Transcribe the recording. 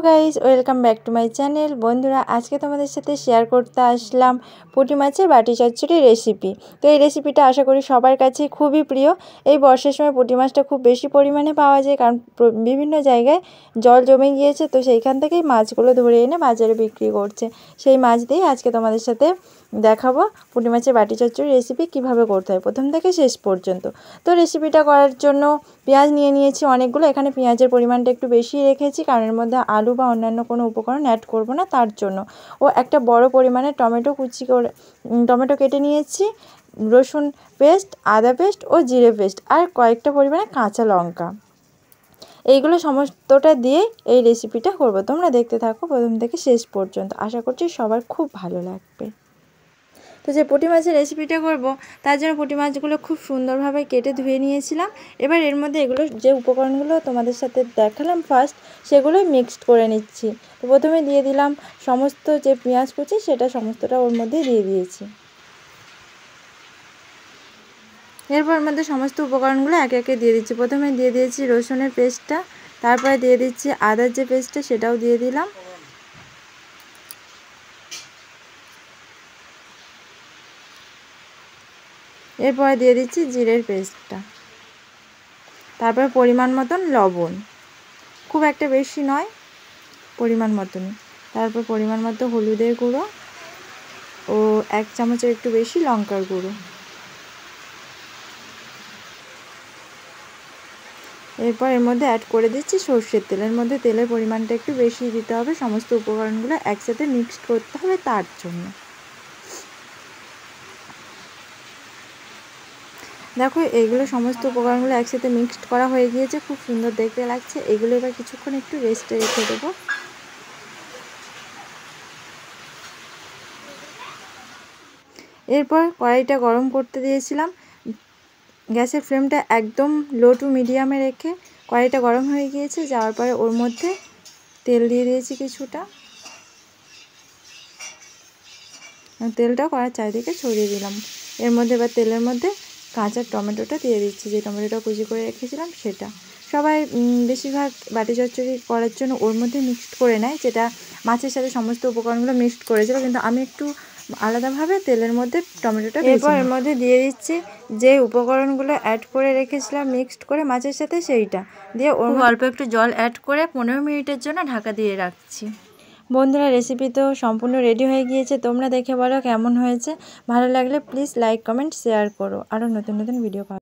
Guys, welcome back to my channel. বন্ধুরা, আজকে তোমাদের সাথে শেয়ার করতে আসলাম পুঁটি মাছের বাটি চচ্চড়ি রেসিপি। তো এই রেসিপিটা আশা করি সবার কাছেই খুবই প্রিয়। এই বর্ষার সময় পুঁটি মাছটা খুব বেশি পরিমাণে পাওয়া যায়, কারণ বিভিন্ন জায়গায় জল জমে গিয়েছে। তো সেইখান থেকেই মাছগুলো ধরে এনে বাজারে বিক্রি করছে। সেই মাছ দিয়েই আজকে তোমাদের সাথে দেখাবো পুঁটি মাছের বাটি চচ্চড়ি রেসিপি কীভাবে করতে হয় প্রথম থেকে শেষ পর্যন্ত। তো রেসিপিটা করার জন্য পেঁয়াজ নিয়ে নিয়েছি অনেকগুলো। এখানে পেঁয়াজের পরিমাণটা একটু বেশি রেখেছি, কারণ এর মধ্যে আলু বা অন্যান্য কোনো উপকরণ অ্যাড করব না তার জন্য। ও একটা বড় পরিমাণে টমেটো কেটে নিয়েছি, রসুন পেস্ট, আদা পেস্ট ও জিরে পেস্ট, আর কয়েকটা পরিমাণে কাঁচা লঙ্কা। এইগুলো সমস্তটা দিয়ে এই রেসিপিটা করব। তোমরা দেখতে থাকো প্রথম থেকে শেষ পর্যন্ত, আশা করছি সবার খুব ভালো লাগবে। তো যে পুঁটি মাছের রেসিপিটা করব তার জন্য পুঁটি মাছগুলো খুব সুন্দরভাবে কেটে ধুয়ে নিয়েছিলাম। এবার এর মধ্যে এগুলো যে উপকরণগুলো তোমাদের সাথে দেখালাম ফার্স্ট, সেগুলোই মিক্সড করে নিচ্ছি। তো প্রথমে দিয়ে দিলাম সমস্ত যে পেঁয়াজ কুচি, সেটা সমস্তটা ওর মধ্যে দিয়ে দিয়েছি। এরপর এর মধ্যে সমস্ত উপকরণগুলো একে একে দিয়ে দিচ্ছি। প্রথমে দিয়ে দিয়েছি রসুনের পেস্টটা, তারপরে দিয়ে দিচ্ছি আদার যে পেস্টটা সেটাও দিয়ে দিলাম। এরপরে দিয়ে দিচ্ছি জিরের পেস্টটা, তারপরে পরিমাণ মতন লবণ, খুব একটা বেশি নয়, পরিমাণ মতনই। তারপর পরিমাণ মতো হলুদের গুঁড়ো ও 1 চামচের একটু বেশি লঙ্কার গুঁড়ো। এরপর এর মধ্যে অ্যাড করে দিচ্ছি সর্ষের তেল। এর মধ্যে তেলের পরিমাণটা একটু বেশি দিতে হবে, সমস্ত উপকরণগুলো একসাথে মিক্সড করতে হবে তার জন্য। দেখো, এইগুলো সমস্ত উপকরণগুলো একসাথে মিক্সড করা হয়ে গিয়েছে, খুব সুন্দর দেখতে লাগছে। এগুলো এবার কিছুক্ষণ একটু রেস্টে রেখে দেবো। এরপর কড়াইটা গরম করতে দিয়েছিলাম, গ্যাসের ফ্লেমটা একদম লো টু মিডিয়ামে রেখে কড়াইটা গরম হয়ে গিয়েছে। যাওয়ার পরে ওর মধ্যে তেল দিয়ে দিয়েছি কিছুটা, তেলটা কড়ার চারিদিকে ছড়িয়ে দিলাম। এর মধ্যে এবার তেলের মধ্যে কাঁচা টমেটোটা দিয়ে দিচ্ছি, যে টমেটোটা কুচি করে রেখেছিলাম সেটা। সবাই বেশিরভাগ বাটি চচ্চড়ি করার জন্য ওর মধ্যে মিক্সড করে নেয়, যেটা মাছের সাথে সমস্ত উপকরণগুলো মিক্সড করেছিল, কিন্তু আমি একটু আলাদাভাবে তেলের মধ্যে টমেটোটা। এরপর এর মধ্যে দিয়ে দিচ্ছি যে উপকরণগুলো অ্যাড করে রেখেছিলাম মিক্সড করে মাছের সাথে, সেইটা দিয়ে ওর অল্প একটু জল অ্যাড করে 15 মিনিটের জন্য ঢাকা দিয়ে রাখছি। বন্ধুরা, রেসিপি তো সম্পূর্ণ রেডি হয়ে গিয়েছে, তোমরা দেখে বলো কেমন হয়েছে। ভালো লাগলে প্লিজ লাইক, কমেন্ট, শেয়ার করো। আরও নতুন নতুন ভিডিও পাবো।